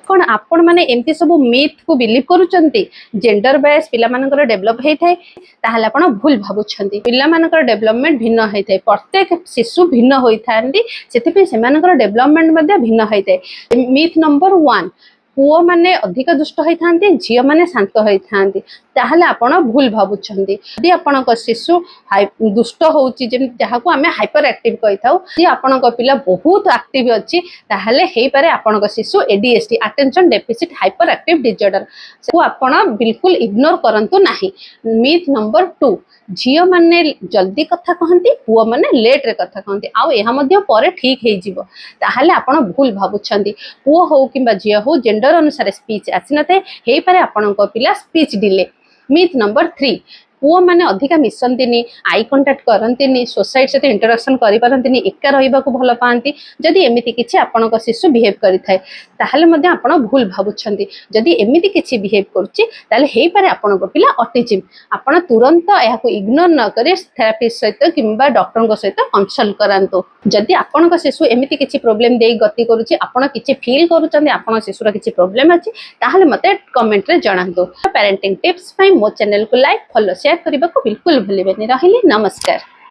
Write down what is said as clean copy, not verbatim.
कौन आपण माने एमती सब मिथ को बिलीव करूचंती जेंडर बायस पिला मानकर डेवलप होई थाए ताहले आपण भूल भाबुछंती पिला मानकर डेवलपमेंट भिन्न होई थाए प्रत्येक शिशु भिन्न होई थांती सेति पे सेमानकर डेवलपमेंट मध्ये भिन्न होई थाए मिथ नंबर 1 पुओ माने अधिक दुष्ट होई थांती झियो माने शांत होई थांती ताहले आपण भूल भाबुछंती यदि आपणक शिशु दुष्ट होउची जेम जहाको आमे हाइपर एक्टिव कहि थाउ जे आपणक पिला बहुत एक्टिव अछि ताहले हेई पारे आपणक शिशु ADHD attention deficit hyper active disorder से आपण बिल्कुल इग्नोर करंतु नाही मिथ नंबर 2 झियो माने जल्दी कथा कहंती पुओ माने लेट रे कथा कहंती आउ एहा मध्ये परे ठीक हेई जिवो ताहले आपण भूल भाबुछंती पुओ हो किबा झियो हो जेंडर अनुसार स्पीच आसिनते हेई पारे आपणक पिला स्पीच डिले मिथ नंबर 3 पुओ माने अधिका मिसंतिनी आई कांटेक्ट करंतिनी सोसाइटी से इंटरेक्शन करि पारंतिनी एका रहिबा को भल पांती जदि एमिति किछि आपणक शिशु बिहेव करि थाए ताहले मध्ये आपण भूल भाबुछंती जदि एमिति किछि बिहेव करछि ताले हेई पारे आपणक पिला ऑटिज्म आपण तुरंत एहाको इग्नोर न करि थेरेपिस्ट सहित किंबा डॉक्टर को सहित कंसल्ट करांतो जदि आपणक शिशु एमिति किछि प्रॉब्लम देई गति करूछि आपण किछि फील करूछंती आपण शिशुर किछि प्रॉब्लम अछि ताहले मते कमेंट रे जणांतो पेरेंटिंग टिप्स पई मो चैनल को लाइक फॉलो शेयर करने को बिल्कुल भूलिबेनी रहिली नमस्कार।